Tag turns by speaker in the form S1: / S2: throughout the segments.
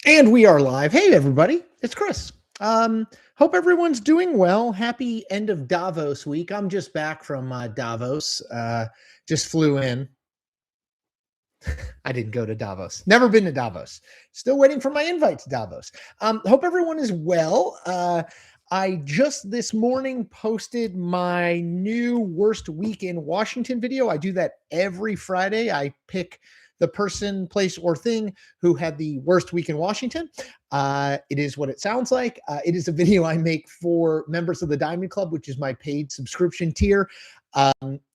S1: And we are live. Hey, everybody. It's Chris. Hope everyone's doing well. Happy end of Davos week. I'm just back from Davos. Just flew in. I didn't go to Davos. Never been to Davos. Still waiting for my invite to Davos. Hope everyone is well. I just this morning posted my new worst week in Washington video. I do that every Friday. I pick the person, place, or thing who had the worst week in Washington. It is what it sounds like. It is a video I make for members of the Diamond Club, which is my paid subscription tier.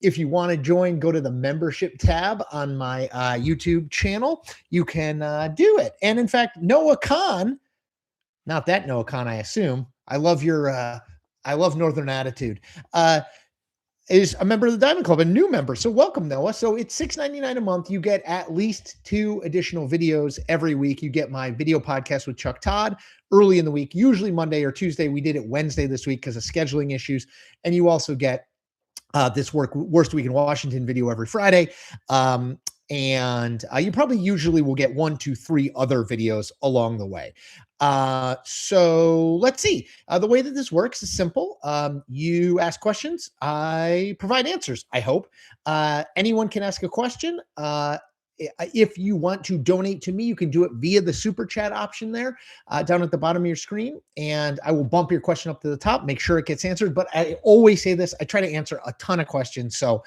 S1: If you want to join, go to the membership tab on my YouTube channel. You can do it. And in fact, Noah Khan, not that Noah Khan, I assume. I love Northern attitude. Is a member of the Diamond Club, a new member. So welcome, Noah. So it's $6.99 a month. You get at least 2 additional videos every week. You get my video podcast with Chuck Todd early in the week, usually Monday or Tuesday. We did it Wednesday this week because of scheduling issues. And you also get this worst week in Washington video every Friday. And you probably usually will get 1, 2, 3 other videos along the way. So let's see. The way that this works is simple. You ask questions, I provide answers, I hope. Anyone can ask a question. If you want to donate to me, you can do it via the super chat option there down at the bottom of your screen. And I will bump your question up to the top, make sure it gets answered. But I always say this, I try to answer a ton of questions. So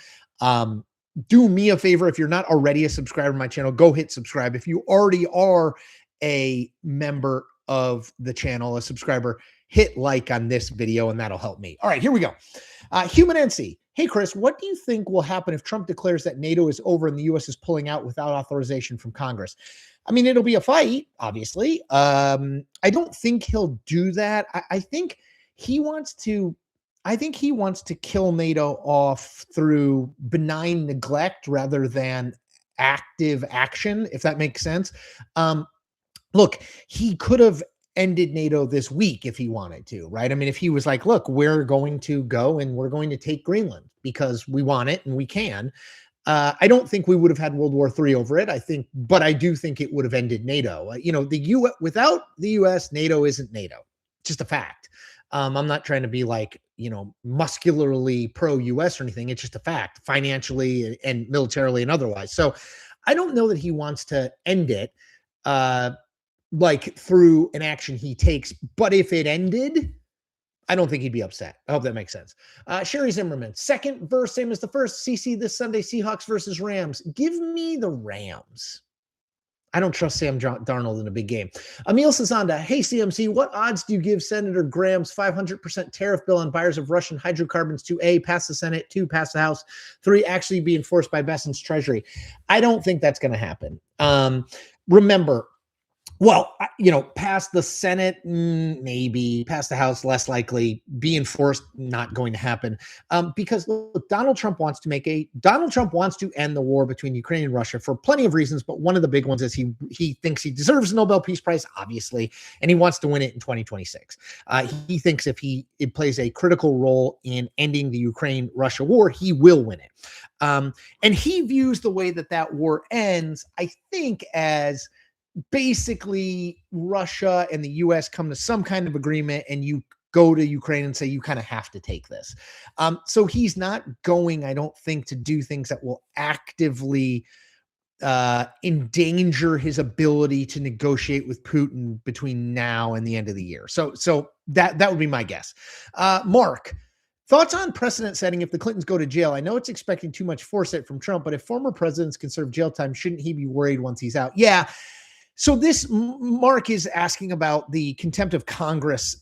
S1: do me a favor. If you're not already a subscriber to my channel, go hit subscribe. If you already are a member of the channel, a subscriber, hit like on this video and that'll help me. All right, here we go. Human NC. Hey, Chris, what do you think will happen if Trump declares that NATO is over and the U.S. is pulling out without authorization from Congress? I mean, it'll be a fight, obviously. I don't think he'll do that. I think he wants to kill NATO off through benign neglect rather than active action, if that makes sense. Look, he could have ended NATO this week if he wanted to, right? I mean, if he was like, look, we're going to go and we're going to take Greenland because we want it and we can. I don't think we would have had World War III over it. But I do think it would have ended NATO. Without the US, NATO isn't NATO. It's just a fact. I'm not trying to be like, muscularly pro-US or anything. It's just a fact, financially and militarily and otherwise. So I don't know that he wants to end it like through an action he takes. But if it ended, I don't think he'd be upset. I hope that makes sense. Sherry Zimmerman, second verse, same as the first. CC this Sunday, Seahawks versus Rams. Give me the Rams. I don't trust Sam Darnold in a big game. Emil Sazanda, hey, CMC, what odds do you give Senator Graham's 500% tariff bill on buyers of Russian hydrocarbons to A, pass the Senate, 2, pass the House, 3, actually be enforced by Besant's Treasury? I don't think that's going to happen. Remember, pass the Senate, maybe. Pass the House, less likely. Be enforced, not going to happen. Because look, Donald Trump wants to end the war between Ukraine and Russia for plenty of reasons, but one of the big ones is he thinks he deserves the Nobel Peace Prize, obviously, and he wants to win it in 2026. He thinks if it plays a critical role in ending the Ukraine-Russia war, he will win it. And he views the way that war ends, I think, as basically Russia and the US come to some kind of agreement and you go to Ukraine and say, you kind of have to take this. So he's not going, I don't think, to do things that will actively endanger his ability to negotiate with Putin between now and the end of the year. So that would be my guess. Mark, thoughts on precedent setting if the Clintons go to jail? I know it's expecting too much foresight from Trump, but if former presidents can serve jail time, shouldn't he be worried once he's out? Yeah. So this Mark is asking about the contempt of Congress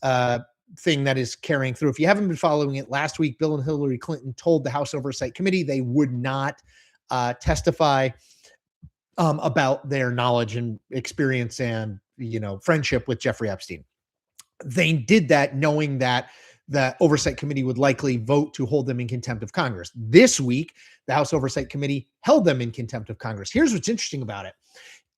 S1: thing that is carrying through. If you haven't been following it, last week, Bill and Hillary Clinton told the House Oversight Committee they would not testify about their knowledge and experience and, friendship with Jeffrey Epstein. They did that knowing that the Oversight Committee would likely vote to hold them in contempt of Congress. This week, the House Oversight Committee held them in contempt of Congress. Here's what's interesting about it.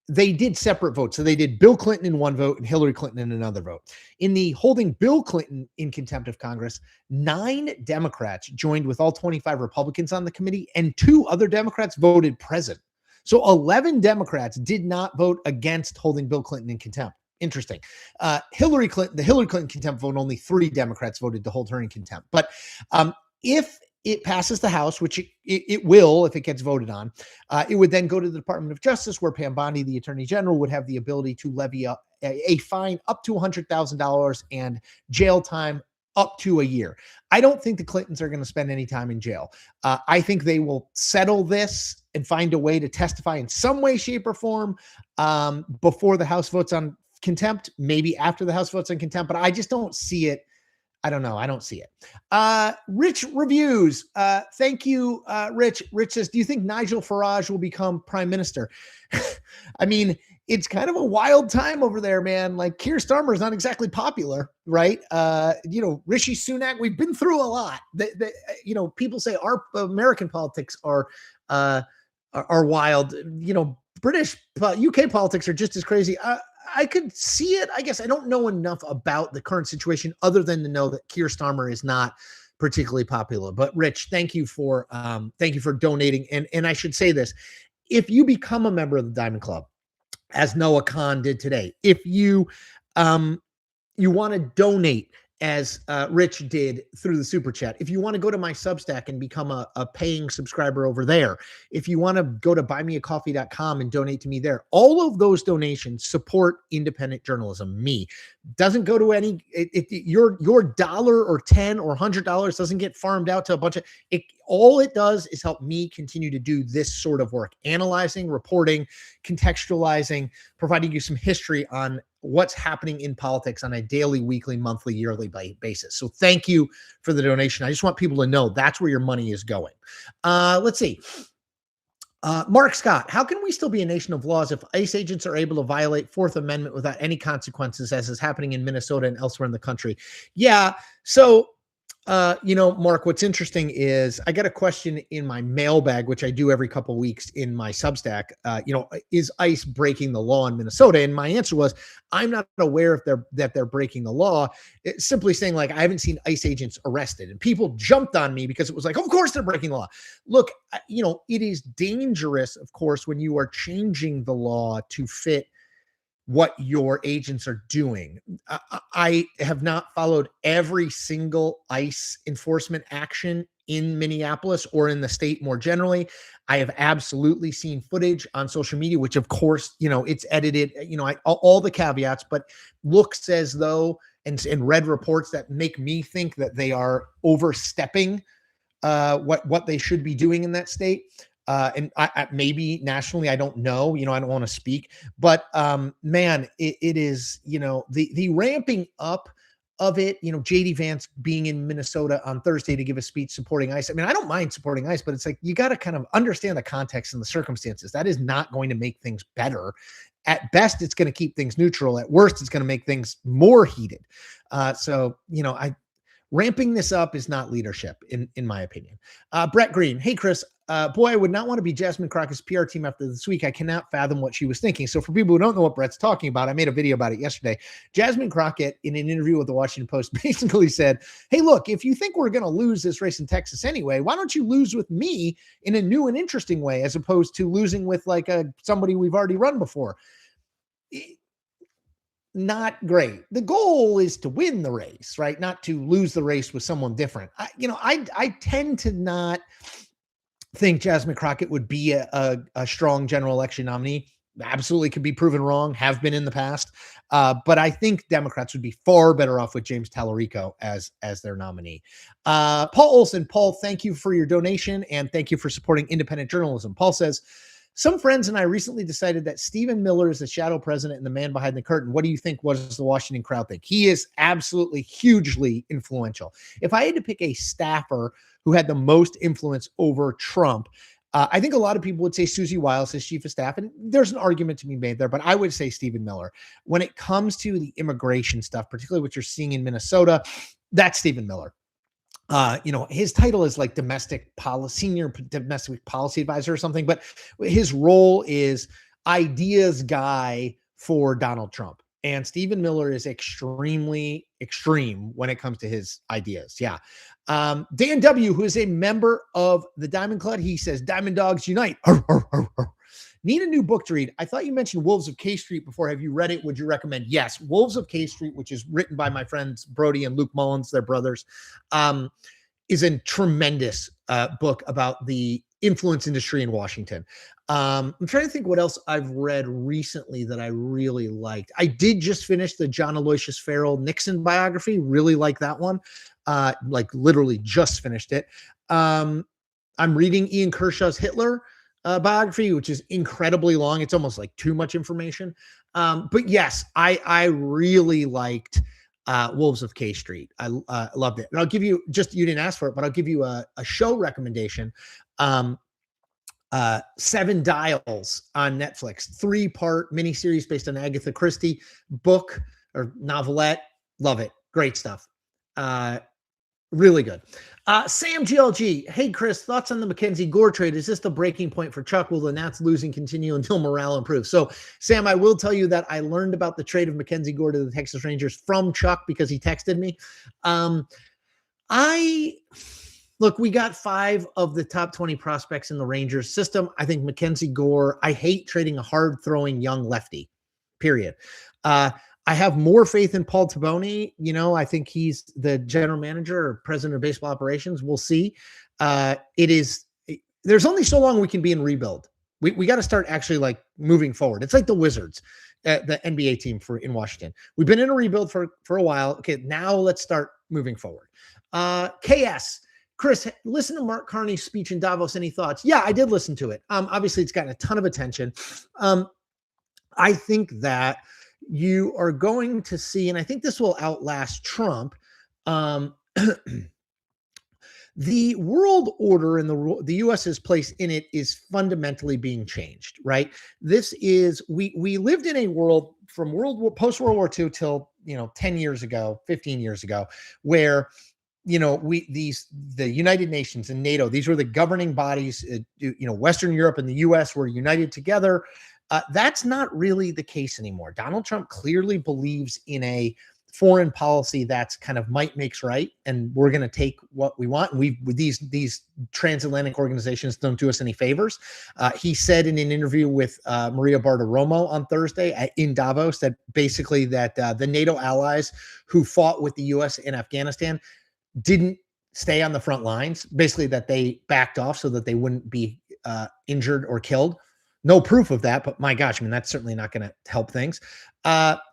S1: They did separate votes. So they did Bill Clinton in one vote and Hillary Clinton in another vote. In the holding Bill Clinton in contempt of Congress, 9 Democrats joined with all 25 Republicans on the committee, and 2 other Democrats voted present. So 11 Democrats did not vote against holding Bill Clinton in contempt. Interesting. The Hillary Clinton contempt vote, only 3 Democrats voted to hold her in contempt. But if it passes the House, which it will if it gets voted on, it would then go to the Department of Justice, where Pam Bondi, the Attorney General, would have the ability to levy a fine up to $100,000 and jail time up to a year. I don't think the Clintons are going to spend any time in jail. I think they will settle this and find a way to testify in some way, shape, or form before the House votes on contempt, maybe after the House votes on contempt, but I just don't see it. I don't know. I don't see it. Rich reviews. Thank you, Rich. Rich says, do you think Nigel Farage will become prime minister? I mean, it's kind of a wild time over there, man. Like, Keir Starmer is not exactly popular, right? Rishi Sunak, we've been through a lot. People say our American politics are wild. British, UK politics are just as crazy. I could see it. I guess I don't know enough about the current situation other than to know that Keir Starmer is not particularly popular. But Rich, thank you for donating. And I should say this: if you become a member of the Diamond Club, as Noah Khan did today, if you want to donate, as Rich did through the super chat, if you want to go to my Substack and become a paying subscriber over there, if you want to go to buymeacoffee.com and donate to me there, all of those donations support independent journalism. Me doesn't go to any, your dollar or 10 or $100 doesn't get farmed out to a bunch of it. All it does is help me continue to do this sort of work, analyzing, reporting, contextualizing, providing you some history on what's happening in politics on a daily, weekly, monthly, yearly basis. So thank you for the donation. I just want people to know that's where your money is going. Let's see. Mark Scott, how can we still be a nation of laws if ICE agents are able to violate Fourth Amendment without any consequences, as is happening in Minnesota and elsewhere in the country? Yeah. So, Mark, what's interesting is I got a question in my mailbag, which I do every couple of weeks in my Substack. Is ICE breaking the law in Minnesota? And my answer was, I'm not aware if they're breaking the law. It's simply saying, like, I haven't seen ICE agents arrested, and people jumped on me because it was like, of course they're breaking the law. Look, it is dangerous, of course, when you are changing the law to fit what your agents are doing. I have not followed every single ICE enforcement action in Minneapolis or in the state more generally. I have absolutely seen footage on social media, which of course, it's edited, all the caveats, but looks as though, and read reports that make me think that they are overstepping what they should be doing in that state. And I maybe nationally, I don't know, I don't want to speak, but man, it is, the ramping up of it, JD Vance being in Minnesota on Thursday to give a speech supporting ICE. I mean, I don't mind supporting ICE, but it's like, you got to kind of understand the context and the circumstances. That is not going to make things better. At best, it's going to keep things neutral. At worst, it's going to make things more heated. Ramping this up is not leadership, in my opinion. Brett Green, hey, Chris, boy, I would not want to be Jasmine Crockett's PR team after this week. I cannot fathom what she was thinking. So for people who don't know what Brett's talking about, I made a video about it yesterday. Jasmine Crockett, in an interview with the Washington Post, basically said, hey, look, if you think we're going to lose this race in Texas anyway, why don't you lose with me in a new and interesting way, as opposed to losing with like somebody we've already run before? Not great. The goal is to win the race, right? Not to lose the race with someone different. I tend to not think Jasmine Crockett would be a strong general election nominee. Absolutely could be proven wrong, have been in the past. But I think Democrats would be far better off with James Tallarico as their nominee. Paul Olson, Paul, thank you for your donation and thank you for supporting independent journalism. Paul says, some friends and I recently decided that Stephen Miller is the shadow president and the man behind the curtain. What do you think? What does the Washington crowd think? He is absolutely hugely influential. If I had to pick a staffer who had the most influence over Trump, I think a lot of people would say Susie Wiles as chief of staff, and there's an argument to be made there, but I would say Stephen Miller. When it comes to the immigration stuff, particularly what you're seeing in Minnesota, that's Stephen Miller. His title is like senior domestic policy advisor or something, but his role is ideas guy for Donald Trump. And Stephen Miller is extremely extreme when it comes to his ideas. Yeah. Dan W., who is a member of the Diamond Club, he says, Diamond Dogs Unite. Arr, arr, arr, arr. Need a new book to read. I thought you mentioned Wolves of K Street before. Have you read it? Would you recommend? Yes. Wolves of K Street, which is written by my friends Brody and Luke Mullins, their brothers, is a tremendous book about the influence industry in Washington. I'm trying to think what else I've read recently that I really liked. I did just finish the John Aloysius Farrell Nixon biography. Really like that one. Like literally just finished it. I'm reading Ian Kershaw's Hitler biography, which is incredibly long. It's almost like too much information. But yes, I really liked Wolves of K Street. I loved it. And I'll give you, just, you didn't ask for it, but I'll give you a show recommendation. Seven Dials on Netflix, 3-part miniseries based on Agatha Christie book or novelette. Love it. Great stuff. Really good. Sam GLG. Hey, Chris, thoughts on the Mackenzie Gore trade? Is this the breaking point for Chuck? Will the Nats losing continue until morale improves? So, Sam, I will tell you that I learned about the trade of Mackenzie Gore to the Texas Rangers from Chuck because he texted me. Look, we got 5 of the top 20 prospects in the Rangers system. I think Mackenzie Gore, I hate trading a hard-throwing young lefty, period. I have more faith in Paul Taboni. You know, I think he's the general manager or president of baseball operations. We'll see. There's only so long we can be in rebuild. We got to start actually like moving forward. It's like the Wizards, the NBA team in Washington. We've been in a rebuild for a while. Okay, now let's start moving forward. KS. Chris, listen to Mark Carney's speech in Davos. Any thoughts? Yeah, I did listen to it. Obviously, it's gotten a ton of attention. I think that you are going to see, and I think this will outlast Trump, the world order and the U.S.'s place in it is fundamentally being changed, right? This is, we lived in a world from post-World War II till, 10 years ago, 15 years ago, where the United Nations and NATO, these were the governing bodies, Western Europe and the US were united together. That's not really the case anymore. Donald Trump clearly believes in a foreign policy that's kind of might makes right. And we're going to take what we want. And these transatlantic organizations don't do us any favors. He said in an interview with Maria Bartiromo on Thursday in Davos that basically that the NATO allies who fought with the US in Afghanistan didn't stay on the front lines, basically that they backed off so that they wouldn't be injured or killed. No proof of that, but my gosh, I mean, that's certainly not going to help things.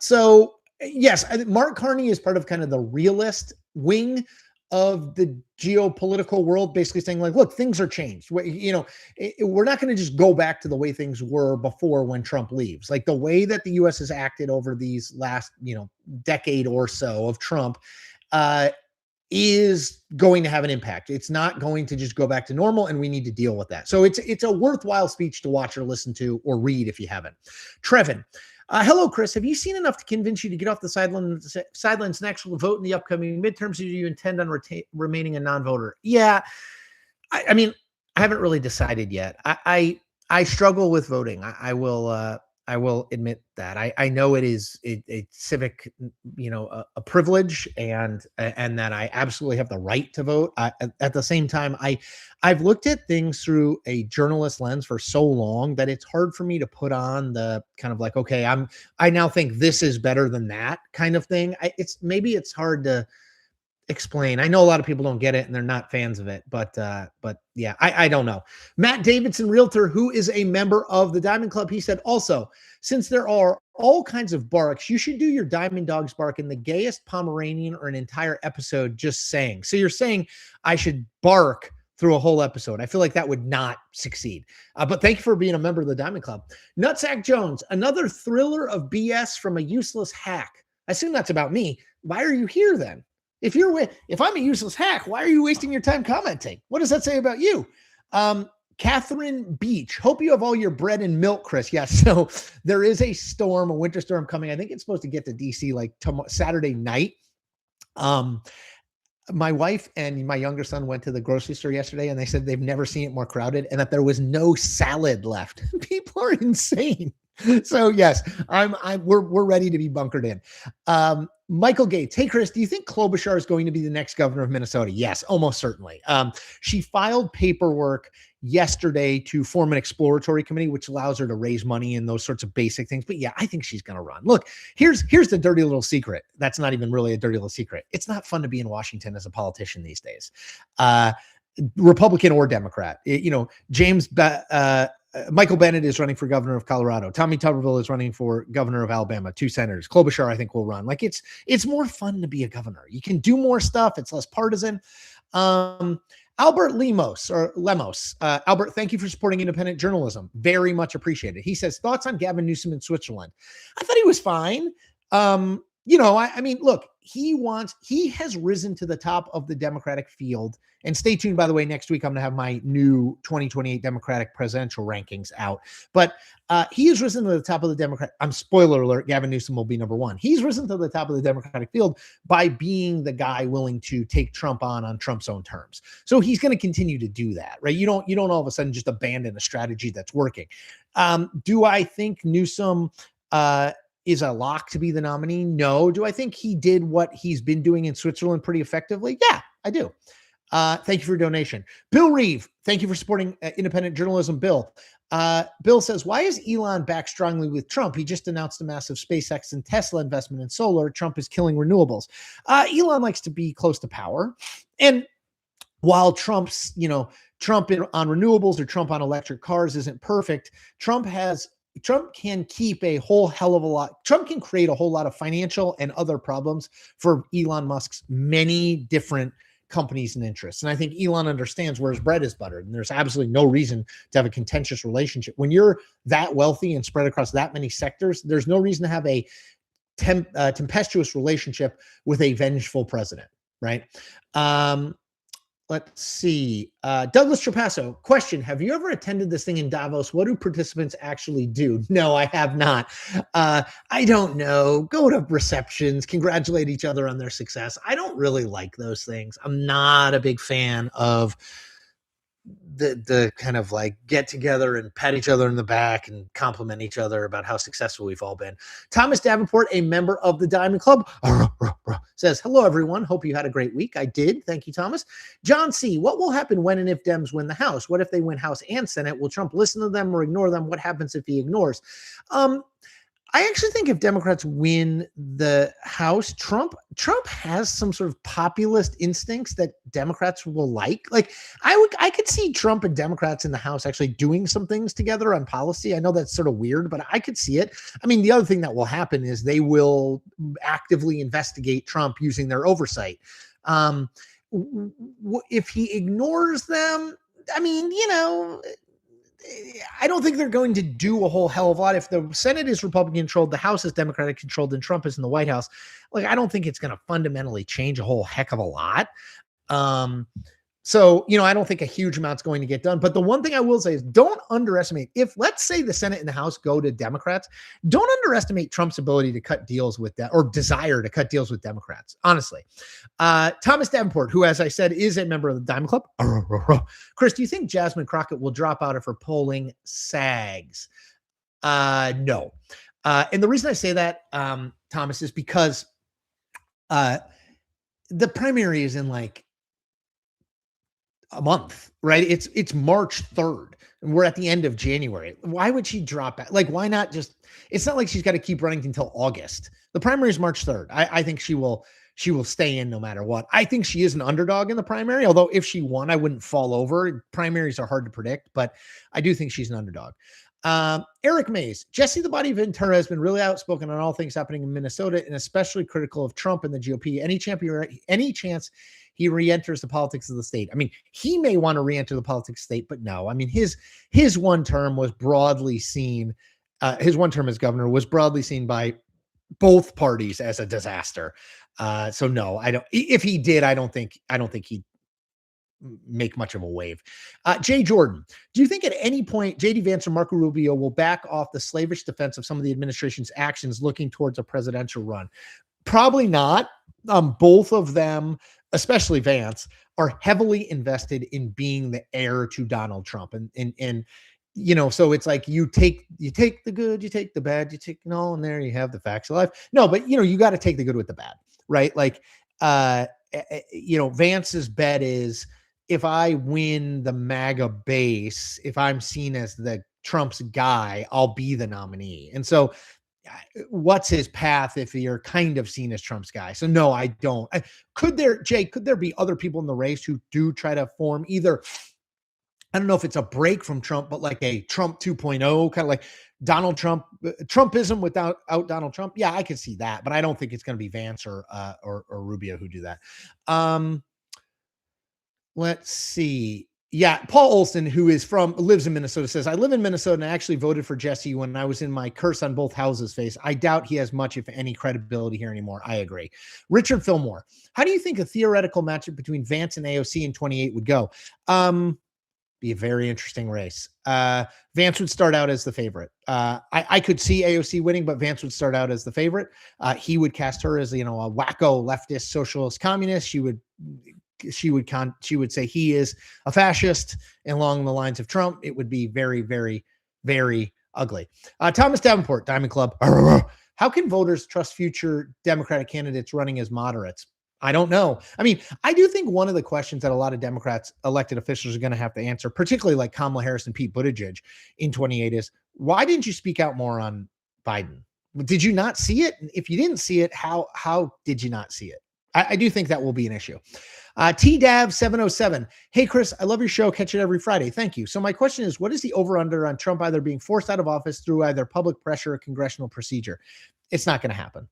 S1: So yes, I think Mark Carney is part of kind of the realist wing of the geopolitical world, basically saying like, look, things are changed. We're not going to just go back to the way things were before when Trump leaves. Like the way that the U.S. has acted over these last, decade or so of Trump, is going to have an impact. It's not going to just go back to normal, and we need to deal with that. So it's a worthwhile speech to watch or listen to or read if you haven't. Trevin, hello, Chris. Have you seen enough to convince you to get off the sidelines and actually vote in the upcoming midterms, or do you intend on remaining a non-voter? Yeah, I mean, I haven't really decided yet. I struggle with voting. I will admit that I know it is a civic, a privilege and that I absolutely have the right to vote. At the same time, I've looked at things through a journalist lens for so long that it's hard for me to put on the kind of like, okay, I now think this is better than that kind of thing. It's hard to explain. I know a lot of people don't get it and they're not fans of it, but yeah, I don't know. Matt Davidson, realtor, who is a member of the Diamond Club, he said, also, since there are all kinds of barks, you should do your Diamond Dogs bark in the gayest Pomeranian or an entire episode just saying. So you're saying I should bark through a whole episode. I feel like that would not succeed. But thank you for being a member of the Diamond Club. Nutsack Jones, another thriller of BS from a useless hack. I assume that's about me. Why are you here then? If I'm a useless hack, why are you wasting your time commenting? What does that say about you? Catherine Beach, hope you have all your bread and milk, Chris. Yes. So there is a winter storm coming. I think it's supposed to get to DC like Saturday night. My wife and my younger son went to the grocery store yesterday and they said they've never seen it more crowded and that there was no salad left. People are insane. So yes, we're ready to be bunkered in. Michael Gates, hey Chris, do you think Klobuchar is going to be the next governor of Minnesota? Yes, almost certainly. She filed paperwork yesterday to form an exploratory committee, which allows her to raise money and those sorts of basic things. But yeah, I think she's going to run. Look, here's the dirty little secret. That's not even really a dirty little secret. It's not fun to be in Washington as a politician these days, Republican or Democrat. Michael Bennet is running for governor of Colorado. Tommy Tuberville is running for governor of Alabama. 2 senators. Klobuchar, I think, will run. Like it's more fun to be a governor. You can do more stuff. It's less partisan. Albert Lemos. Albert, thank you for supporting independent journalism. Very much appreciated. He says, thoughts on Gavin Newsom in Switzerland? I thought he was fine. I mean, look, he has risen to the top of the Democratic field. And stay tuned, by the way, next week I'm going to have my new 2028 Democratic presidential rankings out. But he has risen to the top of the Democrat. Spoiler alert, Gavin Newsom will be number 1. He's risen to the top of the Democratic field by being the guy willing to take Trump on Trump's own terms. So he's going to continue to do that, right? You don't all of a sudden just abandon a strategy that's working. Do I think Newsom is a lock to be the nominee? No. Do I think he did what he's been doing in Switzerland pretty effectively? Yeah, I do. Thank you for your donation. Bill Reeve, thank you for supporting independent journalism. Bill says, why is Elon back strongly with Trump? He just announced a massive SpaceX and Tesla investment in solar. Trump is killing renewables. Elon likes to be close to power. And while Trump on renewables or Trump on electric cars isn't perfect, Trump can keep a whole hell of a lot. Trump can create a whole lot of financial and other problems for Elon Musk's many different companies and interests. And I think Elon understands where his bread is buttered. And there's absolutely no reason to have a contentious relationship. When you're that wealthy and spread across that many sectors, there's no reason to have a tempestuous relationship with a vengeful president, right? Let's see. Douglas Trapasso, question. Have you ever attended this thing in Davos? What do participants actually do? No, I have not. I don't know. Go to receptions, congratulate each other on their success. I don't really like those things. I'm not a big fan of the kind of like get together and pat each other in the back and compliment each other about how successful we've all been. Thomas Davenport, a member of the Diamond Club, says, hello, everyone. Hope you had a great week. I did. Thank you, Thomas. John C., what will happen when and if Dems win the House? What if they win House and Senate? Will Trump listen to them or ignore them? What happens if he ignores? I actually think if Democrats win the House, Trump has some sort of populist instincts that Democrats will like. Like I could see Trump and Democrats in the House actually doing some things together on policy. I know that's sort of weird, but I could see it. I mean, the other thing that will happen is they will actively investigate Trump using their oversight. If he ignores them, I mean, I don't think they're going to do a whole hell of a lot. If the Senate is Republican controlled, the House is Democratic controlled, and Trump is in the White House, like, I don't think it's going to fundamentally change a whole heck of a lot. So, I don't think a huge amount's going to get done. But the one thing I will say is don't underestimate, if let's say the Senate and the House go to Democrats, don't underestimate Trump's ability to cut deals with that or desire to cut deals with Democrats, honestly. Thomas Davenport, who, as I said, is a member of the Diamond Club. Chris, do you think Jasmine Crockett will drop out of her polling sags? No. And the reason I say that, Thomas, is because the primary is in like a month, right? It's March 3rd and we're at the end of January. Why would she drop out? Like, why not just, it's not like she's got to keep running until August. The primary is March 3rd. I think she will stay in no matter what. I think she is an underdog in the primary, although if she won, I wouldn't fall over. Primaries are hard to predict, but I do think she's an underdog. Eric Mays, Jesse the Body Ventura has been really outspoken on all things happening in Minnesota and especially critical of Trump and the GOP. Any chance he re-enters the politics of the state? I mean, he may want to re-enter the politics of the state, but no. I mean, his one term was broadly seen, his one term as governor was broadly seen by both parties as a disaster. So no, I don't. If he did, I don't think he'd make much of a wave. Jay Jordan, do you think at any point JD Vance or Marco Rubio will back off the slavish defense of some of the administration's actions looking towards a presidential run? Probably not. Both of them, especially Vance, are heavily invested in being the heir to Donald Trump. And so it's like you take the good, you take the bad, you take and there you have the facts of life. No, but you got to take the good with the bad, right? Like Vance's bet is if I win the MAGA base, if I'm seen as the Trump's guy, I'll be the nominee. And so what's his path if you're kind of seen as Trump's guy? So no, I don't. Could there be other people in the race who do try to form either, I don't know if it's a break from Trump, but like a Trump 2.0, kind of like Donald Trump, Trumpism without Donald Trump? Yeah, I could see that, but I don't think it's going to be Vance or Rubio who do that. Let's see. Yeah, Paul Olson, who lives in Minnesota, says, I live in Minnesota and I actually voted for Jesse when I was in my curse on both houses phase. I doubt he has much, if any, credibility here anymore. I agree. Richard Fillmore, how do you think a theoretical matchup between Vance and AOC in 28 would go? Be a very interesting race. Vance would start out as the favorite. I could see AOC winning, but Vance would start out as the favorite. He would cast her as, a wacko leftist socialist communist. She would say he is a fascist along the lines of Trump. It would be very, very, very ugly. Thomas Davenport, Diamond Club. How can voters trust future Democratic candidates running as moderates? I don't know. I mean, I do think one of the questions that a lot of Democrats elected officials are going to have to answer, particularly like Kamala Harris and Pete Buttigieg in 28, is why didn't you speak out more on Biden? Did you not see it? If you didn't see it, how did you not see it? I do think that will be an issue. TDAV707. Hey, Chris, I love your show. Catch it every Friday. Thank you. So my question is, what is the over-under on Trump either being forced out of office through either public pressure or congressional procedure? It's not going to happen.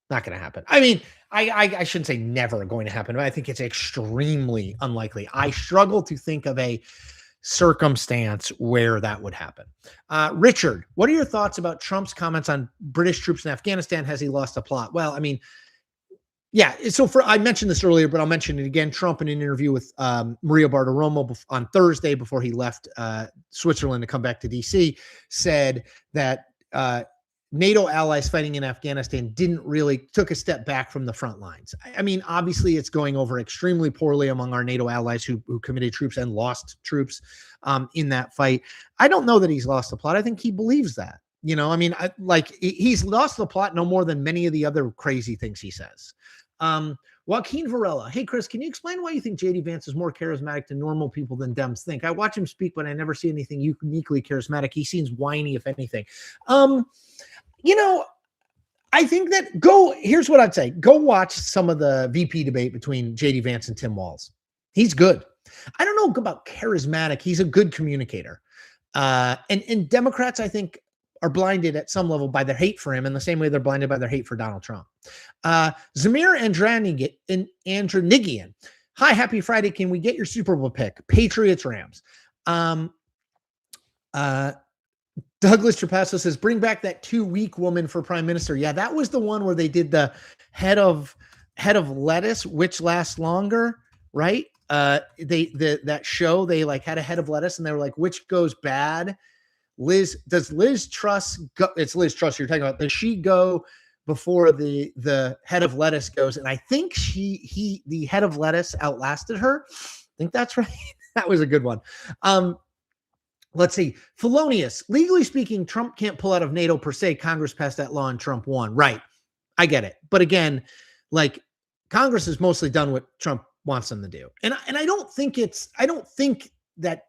S1: Not going to happen. I mean, I shouldn't say never going to happen, but I think it's extremely unlikely. I struggle to think of a circumstance where that would happen. Richard, what are your thoughts about Trump's comments on British troops in Afghanistan? Has he lost the plot? Well, I mean, yeah. So I mentioned this earlier, but I'll mention it again. Trump, in an interview with Maria Bartiromo on Thursday before he left Switzerland to come back to DC, said that NATO allies fighting in Afghanistan took a step back from the front lines. I mean, obviously it's going over extremely poorly among our NATO allies who committed troops and lost troops in that fight. I don't know that he's lost the plot. I think he believes that, I mean, he's lost the plot no more than many of the other crazy things he says. Joaquin Varela. Hey, Chris, can you explain why you think J.D. Vance is more charismatic to normal people than Dems think? I watch him speak, but I never see anything uniquely charismatic. He seems whiny, if anything. I think that here's what I'd say. Go watch some of the VP debate between J.D. Vance and Tim Walz. He's good. I don't know about charismatic. He's a good communicator. And Democrats, I think, are blinded at some level by their hate for him in the same way they're blinded by their hate for Donald Trump. Zamir Andranigian. Hi, happy Friday. Can we get your Super Bowl pick? Patriots, Rams. Douglas Trapasso says, bring back that 2-week woman for prime minister. Yeah, that was the one where they did the head of lettuce, which lasts longer, right? That show, they like had a head of lettuce and they were like, which goes bad? Does Liz Truss go? It's Liz Truss you're talking about. Does she go before the head of lettuce goes? And I think the head of lettuce outlasted her. I think that's right. That was a good one. Let's see. Felonious. Legally speaking, Trump can't pull out of NATO per se. Congress passed that law and Trump won. Right. I get it. But again, like Congress has mostly done what Trump wants them to do. And I don't think that,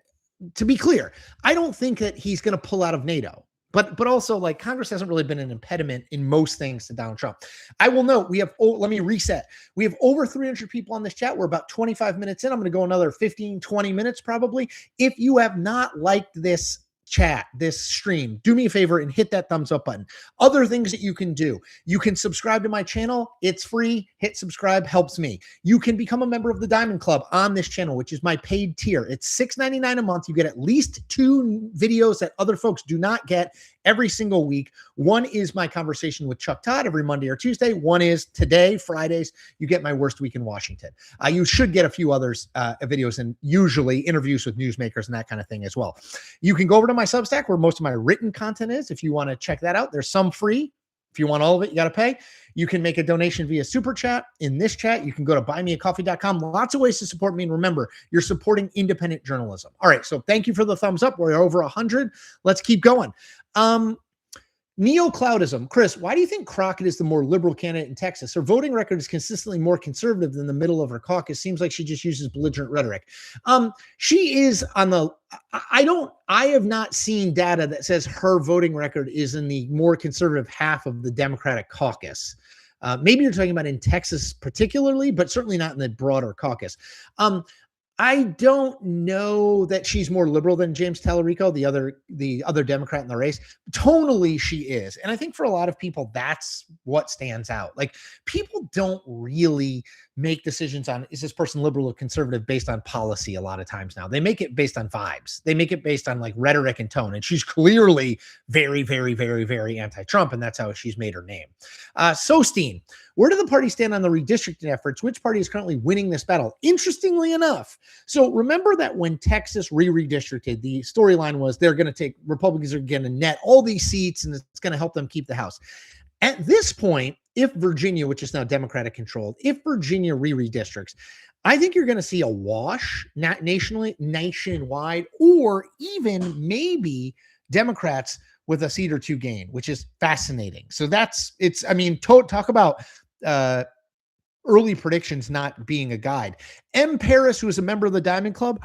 S1: to be clear, I don't think that he's going to pull out of NATO. But also, like, Congress hasn't really been an impediment in most things to Donald Trump. I will note let me reset. We have over 300 people on this chat. We're about 25 minutes in. I'm going to go another 15, 20 minutes probably. If you have not liked this chat, this stream, do me a favor and hit that thumbs up button. Other things that you can do. You can subscribe to my channel. It's free. Hit subscribe, helps me. You can become a member of the Diamond Club on this channel, which is my paid tier. It's $6.99 a month. You get at least 2 videos that other folks do not get every single week. One is my conversation with Chuck Todd every Monday or Tuesday. One is today, Fridays. You get my worst week in Washington. You should get a few others videos and usually interviews with newsmakers and that kind of thing as well. You can go over to my Substack where most of my written content is. If you want to check that out, there's some free. If you want all of it, you got to pay. You can make a donation via Super Chat. In this chat, you can go to buymeacoffee.com. Lots of ways to support me. And remember, you're supporting independent journalism. All right. So thank you for the thumbs up. We're over 100. Let's keep going. Neo-cloudism. Chris, why do you think Crockett is the more liberal candidate in Texas? Her voting record is consistently more conservative than the middle of her caucus. Seems like she just uses belligerent rhetoric. She is on the, I have not seen data that says her voting record is in the more conservative half of the Democratic caucus. Maybe you're talking about in Texas particularly, but certainly not in the broader caucus. I don't know that she's more liberal than James Tallarico, the other Democrat in the race. Tonally, she is. And I think for a lot of people, that's what stands out. Like, people don't really make decisions on, is this person liberal or conservative based on policy a lot of times now. They make it based on vibes. They make it based on like rhetoric and tone. And she's clearly very, very, very, very anti-Trump. And that's how she's made her name. Sosteen, where do the parties stand on the redistricting efforts? Which party is currently winning this battle? Interestingly enough, so remember that when Texas redistricted, the storyline was Republicans are going to net all these seats and it's going to help them keep the House. At this point, if Virginia, which is now Democratic controlled, if Virginia redistricts, I think you're going to see a wash nationwide, or even maybe Democrats with a seat or two gain, which is fascinating. So talk about early predictions not being a guide. M. Paris, who is a member of the Diamond Club,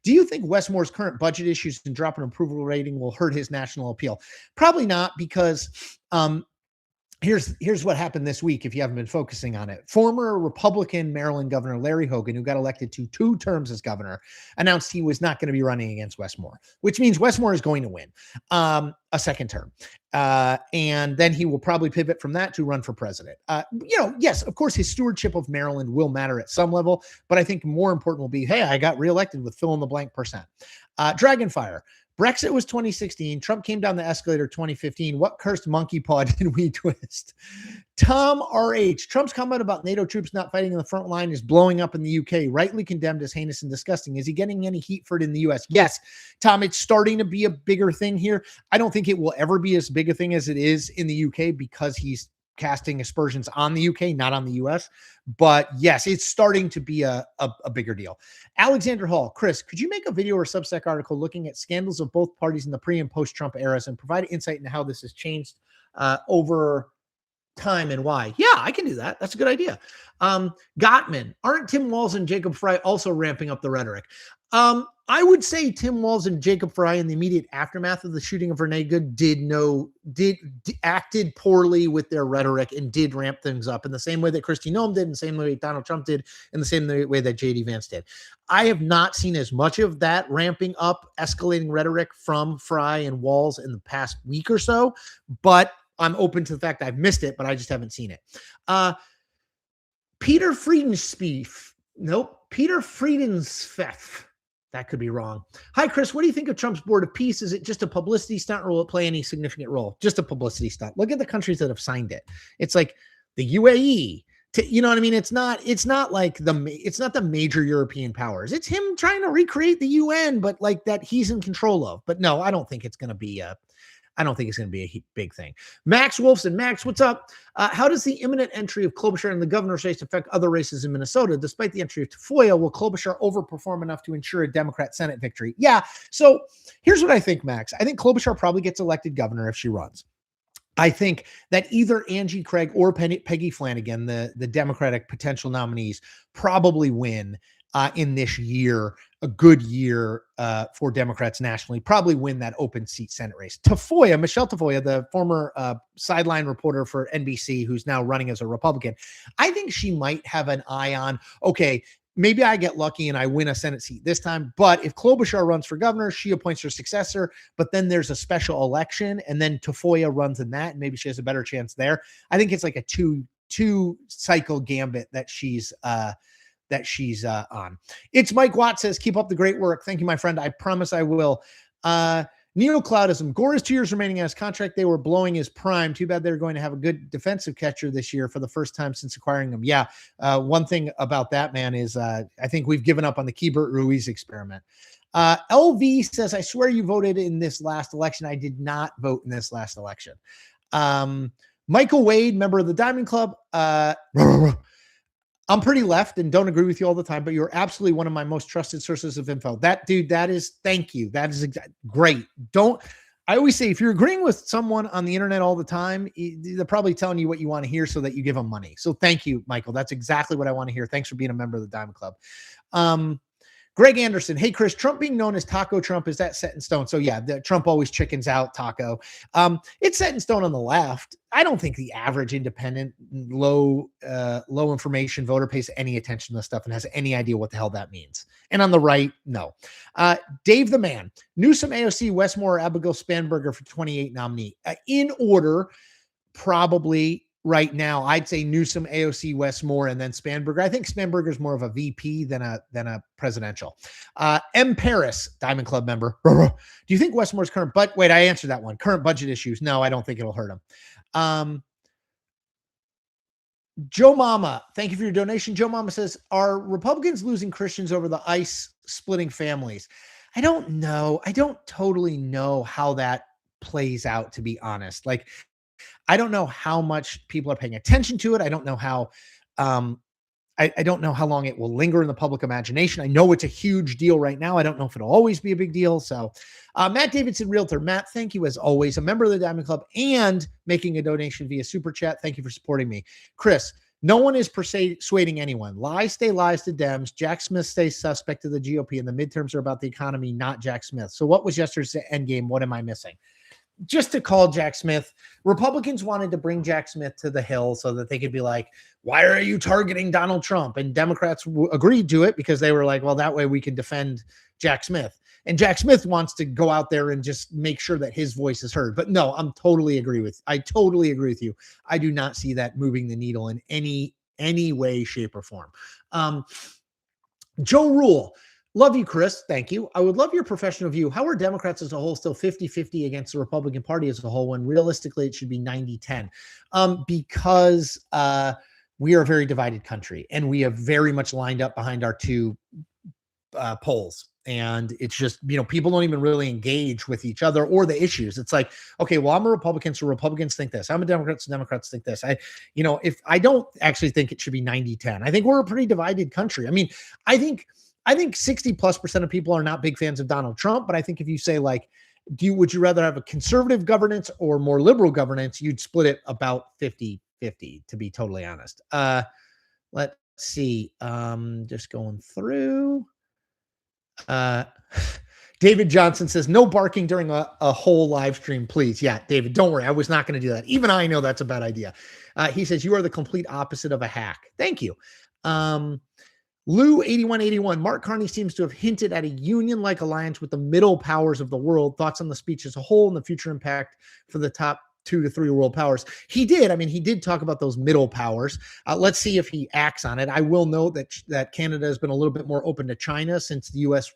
S1: do you think Westmore's current budget issues and drop in approval rating will hurt his national appeal? Probably not, because here's what happened this week if you haven't been focusing on it. Former Republican Maryland Governor Larry Hogan, who got elected to 2 terms as governor, announced he was not going to be running against Westmore, which means Westmore is going to win a second term. And then he will probably pivot from that to run for president. Yes, of course, his stewardship of Maryland will matter at some level, but I think more important will be, hey, I got reelected with fill in the blank percent. Dragonfire. Brexit was 2016. Trump came down the escalator 2015. What cursed monkey paw did we twist? Tom R.H. Trump's comment about NATO troops not fighting in the front line is blowing up in the UK, rightly condemned as heinous and disgusting. Is he getting any heat for it in the US? Yes, Tom, it's starting to be a bigger thing here. I don't think it will ever be as big a thing as it is in the UK because he's casting aspersions on the UK, not on the US. But yes, it's starting to be a bigger deal. Alexander Hall, Chris, could you make a video or Substack article looking at scandals of both parties in the pre and post Trump eras and provide insight into how this has changed over time and why? Yeah, I can do that. That's a good idea. Gottman, aren't Tim Walz and Jacob Fry also ramping up the rhetoric? I would say Tim Walz and Jacob Fry in the immediate aftermath of the shooting of Renee Good acted poorly with their rhetoric and did ramp things up in the same way that Kristi Noem did, in the same way Donald Trump did, in the same way that J.D. Vance did. I have not seen as much of that ramping up, escalating rhetoric from Fry and Walz in the past week or so, but I'm open to the fact I've missed it, but I just haven't seen it. Peter Friedenspeef. Nope. Peter Friedenspeff. That could be wrong. Hi, Chris. What do you think of Trump's board of peace? Is it just a publicity stunt, or will it play any significant role? Just a publicity stunt. Look at the countries that have signed it. It's like the UAE. You know what I mean? It's not like it's not the major European powers. It's him trying to recreate the UN, but like that he's in control of. But no, I don't think it's going to be a big thing. Max Wolfson. Max, what's up? How does the imminent entry of Klobuchar in the governor's race affect other races in Minnesota? Despite the entry of Tafoya, will Klobuchar overperform enough to ensure a Democrat Senate victory? Yeah. So here's what I think, Max. I think Klobuchar probably gets elected governor if she runs. I think that either Angie Craig or Peggy Flanagan, the Democratic potential nominees, probably win in this year, a good year for Democrats nationally, probably win that open seat Senate race. Michelle Tafoya, the former sideline reporter for NBC, who's now running as a Republican, I think she might have an eye on, okay, maybe I get lucky and I win a Senate seat this time, but if Klobuchar runs for governor, she appoints her successor, but then there's a special election and then Tafoya runs in that, and maybe she has a better chance there. I think it's like a two cycle gambit that she's on. It's Mike Watt says, keep up the great work. Thank you, my friend. I promise I will. Neo-cloudism. Gore has 2 years remaining on his contract. They were blowing his prime. Too bad they're going to have a good defensive catcher this year for the first time since acquiring him. Yeah. One thing about that, man, is I think we've given up on the Keibert Ruiz experiment. LV says, I swear you voted in this last election. I did not vote in this last election. Michael Wade, member of the Diamond Club. I'm pretty left and don't agree with you all the time, but you're absolutely one of my most trusted sources of info. Thank you. That is great. I always say if you're agreeing with someone on the internet all the time, they're probably telling you what you want to hear so that you give them money. So thank you, Michael. That's exactly what I want to hear. Thanks for being a member of the Diamond Club. Greg Anderson, hey Chris, Trump being known as Taco Trump, is that set in stone? So yeah, Trump always chickens out Taco. It's set in stone on the left. I don't think the average independent, low information voter pays any attention to this stuff and has any idea what the hell that means. And on the right, no. Dave the Man, Newsom, AOC, Westmore, Abigail Spanberger for 28 nominee. In order, probably. Right now, I'd say Newsom, AOC, Westmore, and then Spanberger. I think Spanberger's more of a VP than a presidential. M. Paris, Diamond Club member. Do you think Westmore's current wait, I answered that one. Current budget issues. No, I don't think it'll hurt him. Joe Mama, thank you for your donation. Joe Mama says, are Republicans losing Christians over the ICE splitting families? I don't know. I don't totally know how that plays out, to be honest. Like, I don't know how much people are paying attention to it. I don't know how, I don't know how long it will linger in the public imagination. I know it's a huge deal right now. I don't know if it'll always be a big deal. So, Matt Davidson, Realtor. Matt, thank you as always. A member of the Diamond Club and making a donation via Super Chat. Thank you for supporting me. Chris, no one is persuading anyone. Lies stay lies to Dems. Jack Smith stays suspect to the GOP, and the midterms are about the economy, not Jack Smith. So what was yesterday's endgame? What am I missing? Just to call Jack Smith, Republicans wanted to bring Jack Smith to the Hill so that they could be like, why are you targeting Donald Trump? And Democrats agreed to it because they were like, well, that way we can defend Jack Smith. And Jack Smith wants to go out there and just make sure that his voice is heard. But no, I totally agree with you. I do not see that moving the needle in any way, shape, or form. Joe Rule. Love you, Chris. Thank you. I would love your professional view. How are Democrats as a whole still 50-50 against the Republican Party as a whole when realistically it should be 90-10? Because we are a very divided country and we have very much lined up behind our two polls. And it's just, people don't even really engage with each other or the issues. It's like, okay, well, I'm a Republican, so Republicans think this. I'm a Democrat, so Democrats think this. If I don't actually think it should be 90-10. I think we're a pretty divided country. I mean, I think 60+% of people are not big fans of Donald Trump, but I think if you say like, would you rather have a conservative governance or more liberal governance, you'd split it about 50-50, to be totally honest. Let's see. Just going through. David Johnson says, no barking during a whole live stream, please. Yeah, David, don't worry. I was not going to do that. Even I know that's a bad idea. He says, you are the complete opposite of a hack. Thank you. Lou 8181, Mark Carney seems to have hinted at a union-like alliance with the middle powers of the world. Thoughts on the speech as a whole and the future impact for the top 2 to 3 world powers? He did talk about those middle powers. Let's see if he acts on it. I will note that Canada has been a little bit more open to China since the U.S.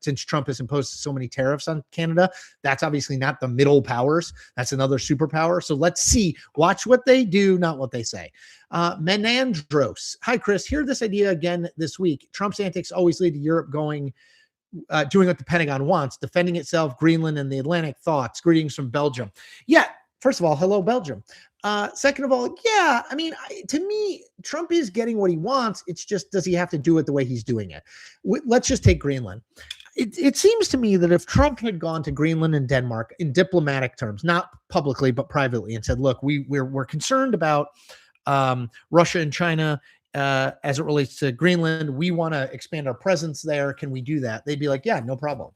S1: Since Trump has imposed so many tariffs on Canada. That's obviously not the middle powers. That's another superpower. So let's see. Watch what they do, not what they say. Menandros. Hi, Chris. Hear this idea again this week. Trump's antics always lead to Europe doing what the Pentagon wants, defending itself, Greenland, and the Atlantic. Thoughts. Greetings from Belgium. Yeah. First of all, hello, Belgium. Second of all, yeah, I mean, to me, Trump is getting what he wants. It's just, does he have to do it the way he's doing it? Let's just take Greenland. It seems to me that if Trump had gone to Greenland and Denmark in diplomatic terms, not publicly, but privately, and said, look, we're concerned about Russia and China as it relates to Greenland. We want to expand our presence there. Can we do that? They'd be like, yeah, no problem.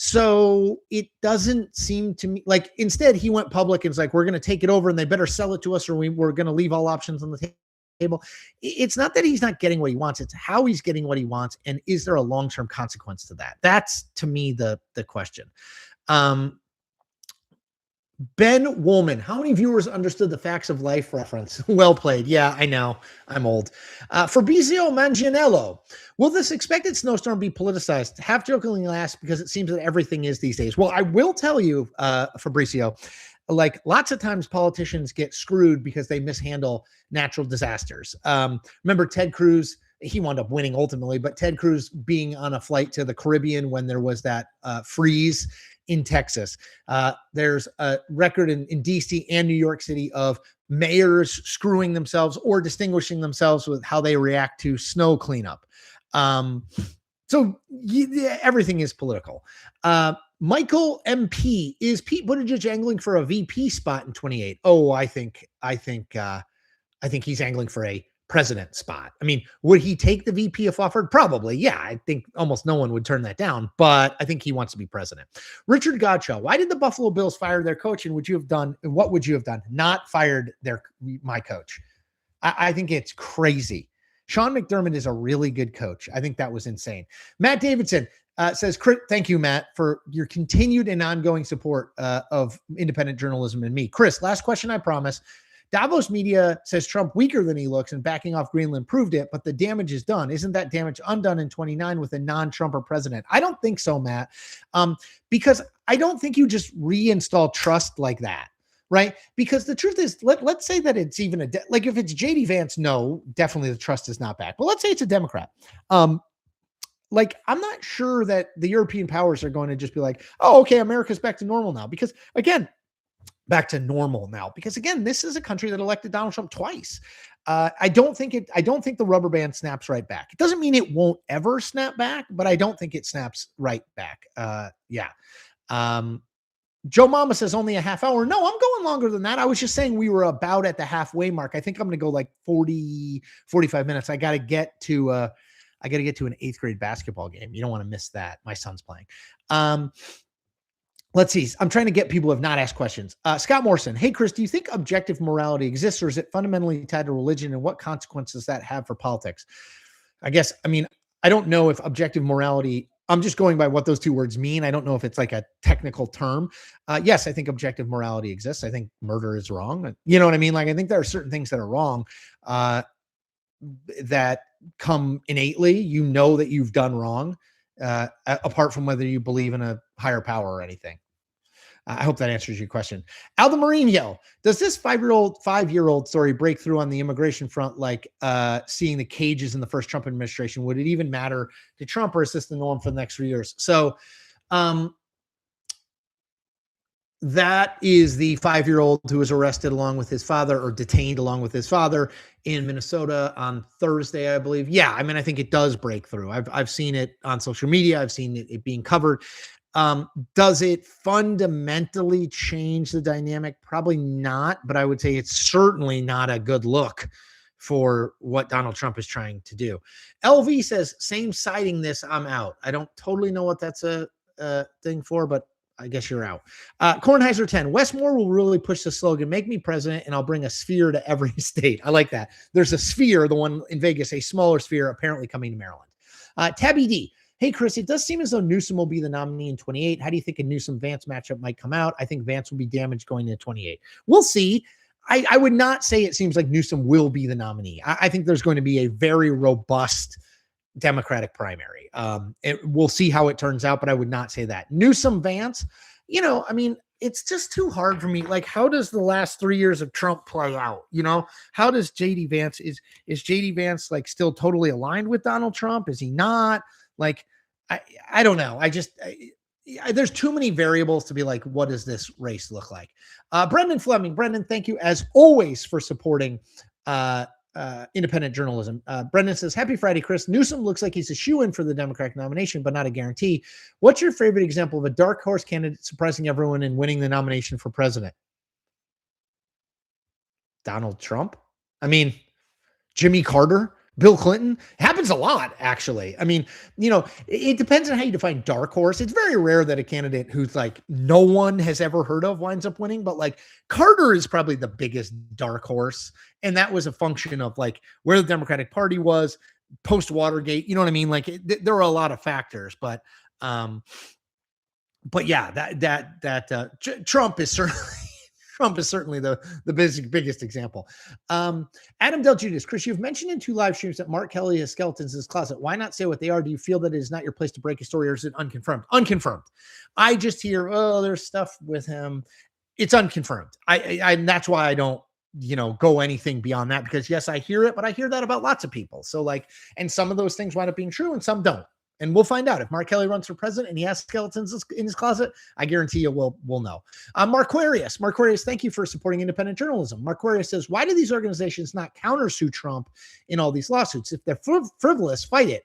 S1: So it doesn't seem to me like instead he went public and was like, we're going to take it over and they better sell it to us or we're going to leave all options on the table. It's not that he's not getting what he wants. It's how he's getting what he wants. And is there a long-term consequence to that? That's to me the question. Ben Woolman, how many viewers understood the Facts of Life reference? Well played. Yeah, I know. I'm old. Fabrizio Manganiello, will this expected snowstorm be politicized? Half jokingly asked because it seems that everything is these days. Well, I will tell you, Fabrizio, like lots of times politicians get screwed because they mishandle natural disasters. Remember Ted Cruz? He wound up winning ultimately, but Ted Cruz being on a flight to the Caribbean when there was that freeze in Texas. There's a record in DC and New York City of mayors screwing themselves or distinguishing themselves with how they react to snow cleanup. So everything is political. Michael MP, is Pete Buttigieg angling for a VP spot in 28? Oh, I think he's angling for a president spot. I mean, would he take the VP if offered? Probably. Yeah, I think almost no one would turn that down, but I think he wants to be president. Richard Godshaw, why did the Buffalo Bills fire their coach, and what would you have done? Not fired my coach. I think it's crazy. Sean McDermott is a really good coach. I think that was insane. Matt Davidson says, thank you, Matt, for your continued and ongoing support of independent journalism and me. Chris, last question, I promise. Davos media says Trump weaker than he looks, and backing off Greenland proved it, but the damage is done. Isn't that damage undone in 29 with a non-Trumper president? I don't think so, Matt, because I don't think you just reinstall trust like that. Right? Because the truth is, let's say that it's even like if it's JD Vance, no, definitely the trust is not back. But let's say it's a Democrat. Like, I'm not sure that the European powers are going to just be like, oh, okay, America's back to normal now. Because again, this is a country that elected Donald Trump twice. I don't think the rubber band snaps right back. It doesn't mean it won't ever snap back, but I don't think it snaps right back. Joe Mama says only a half hour. No, I'm going longer than that. I was just saying we were about at the halfway mark. I think I'm going to go like 40, 45 minutes. I got to get to an 8th grade basketball game. You don't want to miss that. My son's playing. Let's see. I'm trying to get people who have not asked questions. Scott Morrison. Hey, Chris, do you think objective morality exists, or is it fundamentally tied to religion, and what consequences does that have for politics? I don't know if objective morality, I'm just going by what those two words mean. I don't know if it's like a technical term. Yes, I think objective morality exists. I think murder is wrong. You know what I mean? Like, I think there are certain things that are wrong that come innately. You know that you've done wrong, apart from whether you believe in a higher power or anything. I hope that answers your question. Aldo Marino, does this five-year-old story break through on the immigration front, like seeing the cages in the first Trump administration? Would it even matter to Trump, or is this the norm for the next 3 years? So that is the 5-year-old who was arrested along with his father, or detained along with his father in Minnesota on Thursday, I believe. Yeah, I mean, I think it does break through. I've seen it on social media. I've seen it being covered. Does it fundamentally change the dynamic? Probably not, but I would say it's certainly not a good look for what Donald Trump is trying to do. LV says, same citing this, I'm out. I don't totally know what that's a thing for, but I guess you're out. Kornheiser 10, Westmore will really push the slogan, make me president and I'll bring a sphere to every state. I like that. There's a sphere, the one in Vegas, a smaller sphere apparently coming to Maryland. Tabby D, hey, Chris, it does seem as though Newsom will be the nominee in 28. How do you think a Newsom-Vance matchup might come out? I think Vance will be damaged going into 28. We'll see. I would not say it seems like Newsom will be the nominee. I think there's going to be a very robust Democratic primary. We'll see how it turns out, but I would not say that. Newsom-Vance, it's just too hard for me. Like, how does the last 3 years of Trump play out? How does JD Vance, is JD Vance like still totally aligned with Donald Trump? Is he not? Like, I don't know. There's too many variables to be like, what does this race look like? Brendan Fleming. Brendan, thank you as always for supporting independent journalism. Brendan says, happy Friday, Chris. Newsom looks like he's a shoo-in for the Democratic nomination, but not a guarantee. What's your favorite example of a dark horse candidate surprising everyone and winning the nomination for president? Donald Trump? Jimmy Carter? Bill Clinton? Happens a lot, actually. It depends on how you define dark horse. It's very rare that a candidate who's like no one has ever heard of winds up winning, but like Carter is probably the biggest dark horse. And that was a function of like where the Democratic Party was post Watergate. You know what I mean? Like there are a lot of factors, but yeah, Trump is certainly the biggest example. Adam Del Judas, Chris, you've mentioned in 2 live streams that Mark Kelly has skeletons in his closet. Why not say what they are? Do you feel that it is not your place to break a story, or is it unconfirmed? Unconfirmed. I just hear, there's stuff with him. It's unconfirmed. I that's why I don't, go anything beyond that, because yes, I hear it, but I hear that about lots of people. So and some of those things wind up being true and some don't. And we'll find out if Mark Kelly runs for president and he has skeletons in his closet. I guarantee you we'll know. Marquarius, thank you for supporting independent journalism. Marquarius says, why do these organizations not countersue Trump in all these lawsuits? If they're frivolous, fight it.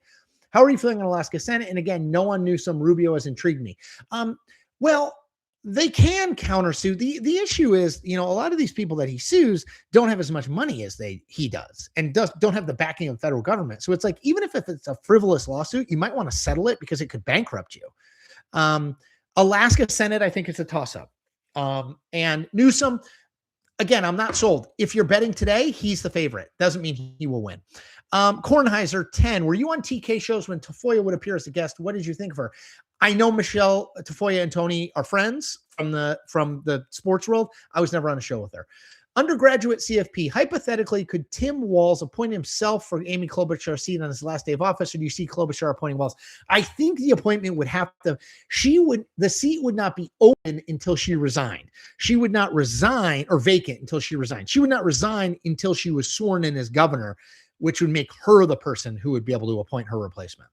S1: How are you feeling on Alaska Senate? And again, no one knew some Rubio has intrigued me. Well, they can countersue. The issue is, a lot of these people that he sues don't have as much money as he does, and don't have the backing of the federal government. So it's like, even if it's a frivolous lawsuit, you might want to settle it because it could bankrupt you. Alaska Senate, I think it's a toss-up. And Newsom, again, I'm not sold. If you're betting today, he's the favorite. Doesn't mean he will win. Kornheiser 10, were you on TK shows when Tafoya would appear as a guest? What did you think of her? I know Michelle Tafoya and Tony are friends from the sports world. I was never on a show with her. Undergraduate CFP, hypothetically, could Tim Walz appoint himself for Amy Klobuchar's seat on his last day of office, or do you see Klobuchar appointing Walz? I think the appointment would have to, the seat would not be open until she resigned. She would not resign, or vacant until she resigned. She would not resign until she was sworn in as governor, which would make her the person who would be able to appoint her replacement.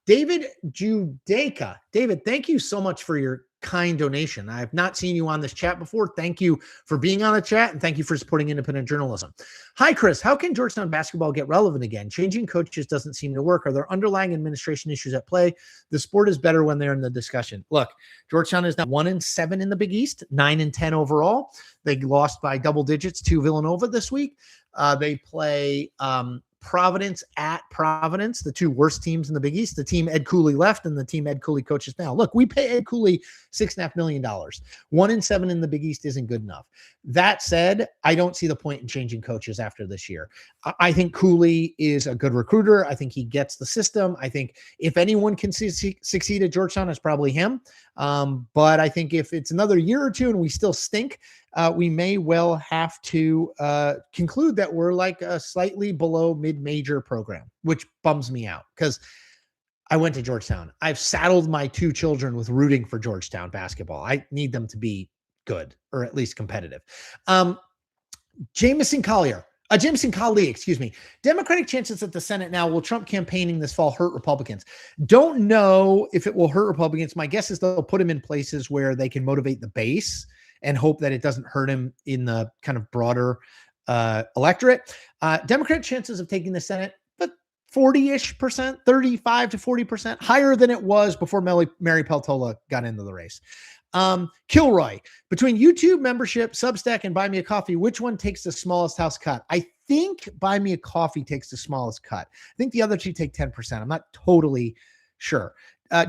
S1: David Judaica. David, thank you so much for your kind donation. I have not seen you on this chat before. Thank you for being on the chat, and thank you for supporting independent journalism. Hi, Chris. How can Georgetown basketball get relevant again? Changing coaches doesn't seem to work. Are there underlying administration issues at play? The sport is better when they're in the discussion. Look, Georgetown is now 1-7 in the Big East, 9-10 overall. They lost by double digits to Villanova this week. They play Providence at Providence, the two worst teams in the Big East. The team Ed Cooley left and the team Ed Cooley coaches now. Look, we pay Ed Cooley $6.5 million. 1-7 in the Big East isn't good enough. That said, I don't see the point in changing coaches after this year. I think Cooley is a good recruiter. I think he gets the system. I think if anyone can succeed at Georgetown, it's probably him. But I think if it's another year or two and we still stink, we may well have to conclude that we're like a slightly below mid-major program, which bums me out because I went to Georgetown. I've saddled my two children with rooting for Georgetown basketball. I need them to be good, or at least competitive. Jameson Collier, excuse me. Democratic chances at the Senate now. Will Trump campaigning this fall hurt Republicans? Don't know if it will hurt Republicans. My guess is they'll put him in places where they can motivate the base and hope that it doesn't hurt him in the kind of broader electorate. Democrat chances of taking the Senate, but 40-ish%, 35 to 40%, higher than it was before Mary Peltola got into the race. Kilroy, between YouTube membership, Substack, and Buy Me a Coffee, which one takes the smallest house cut? I think Buy Me a Coffee takes the smallest cut. I think the other two take 10%. I'm not totally sure.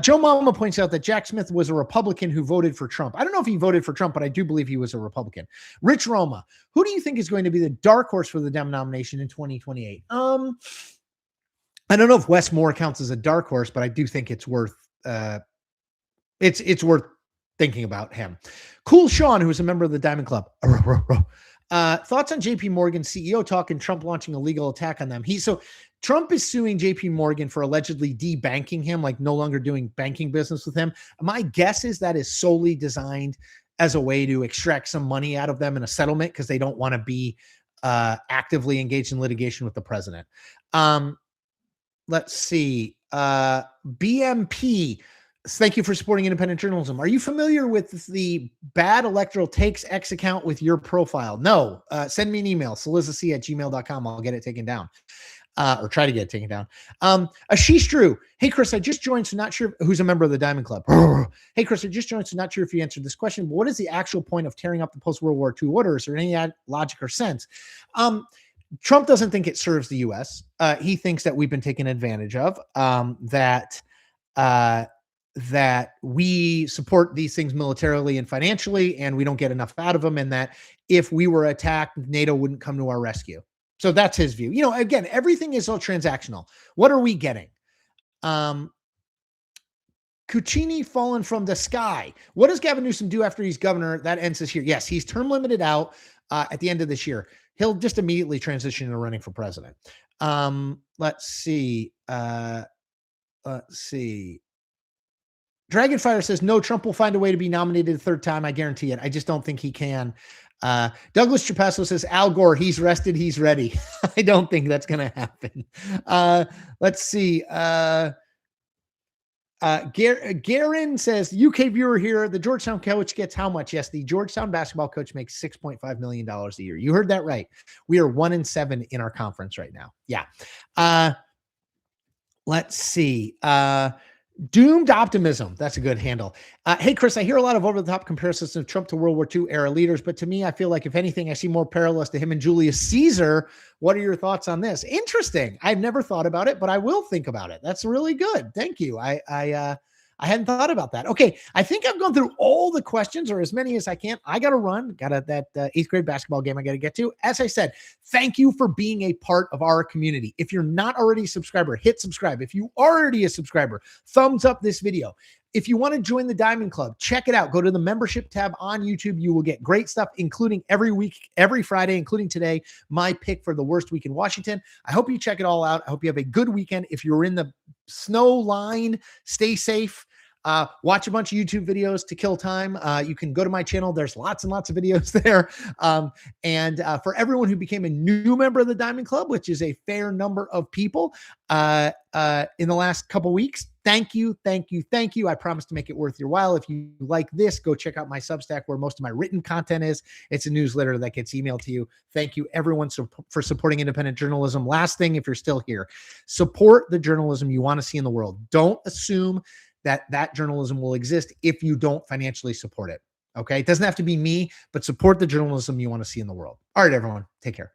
S1: Joe Mama points out that Jack Smith was a Republican who voted for Trump. I don't know if he voted for Trump, but I do believe he was a Republican. Rich Roma, who do you think is going to be the dark horse for the Dem nomination in 2028? I don't know if Wes Moore counts as a dark horse, but I do think it's worth it's worth thinking about him. Cool Sean, who is a member of the Diamond Club. Thoughts on JP Morgan CEO talk and Trump launching a legal attack on them. Trump is suing JP Morgan for allegedly debanking him, like no longer doing banking business with him. My guess is that is solely designed as a way to extract some money out of them in a settlement because they don't want to be actively engaged in litigation with the president. Let's see. BMP, thank you for supporting independent journalism. Are you familiar with the Bad Electoral Takes X account with your profile? No. Send me an email, cillizzac@gmail.com. I'll get it taken down. Or try to get it taken down. Ashish Drew. Hey, Chris, I just joined, so not sure who's a member of the Diamond Club. Hey, Chris, I just joined, so not sure if you answered this question. But what is the actual point of tearing up the post-World War II orders, or any logic or sense? Trump doesn't think it serves the U.S. He thinks that we've been taken advantage of, that we support these things militarily and financially, and we don't get enough out of them, and that if we were attacked, NATO wouldn't come to our rescue. So that's his view. Again, everything is all transactional. What are we getting? Cucini fallen from the sky. What does Gavin Newsom do after he's governor? That ends this year. Yes, he's term limited out at the end of this year. He'll just immediately transition into running for president. Let's see. Dragonfire says, no, Trump will find a way to be nominated a third time. I guarantee it. I just don't think he can. Douglas Trapasso says, Al Gore, he's rested, he's ready. I don't think that's going to happen. Let's see. Garen says, UK viewer here, the Georgetown coach gets how much? Yes, the Georgetown basketball coach makes $6.5 million a year. You heard that right. We are 1-7 in our conference right now. Yeah. Let's see. Doomed optimism. That's a good handle. Hey, Chris, I hear a lot of over-the-top comparisons of Trump to World War II era leaders, but to me, I feel like if anything, I see more parallels to him and Julius Caesar. What are your thoughts on this? Interesting. I've never thought about it, but I will think about it. That's really good. Thank you. I hadn't thought about that. Okay, I think I've gone through all the questions, or as many as I can. I got to run. Got that eighth grade basketball game I got to get to. As I said, thank you for being a part of our community. If you're not already a subscriber, hit subscribe. If you are already a subscriber, thumbs up this video. If you want to join the Diamond Club, check it out. Go to the membership tab on YouTube. You will get great stuff, including every week, every Friday, including today, my pick for the worst week in Washington. I hope you check it all out. I hope you have a good weekend. If you're in the snow line, stay safe. Watch a bunch of YouTube videos to kill time. You can go to my channel. There's lots and lots of videos there. And for everyone who became a new member of the Diamond Club, which is a fair number of people in the last couple weeks, thank you, thank you, thank you. I promise to make it worth your while. If you like this, go check out my Substack where most of my written content is. It's a newsletter that gets emailed to you. Thank you, everyone, for supporting independent journalism. Last thing, if you're still here, support the journalism you want to see in the world. Don't assume that journalism will exist if you don't financially support it. Okay. It doesn't have to be me, but support the journalism you want to see in the world. All right, everyone, take care.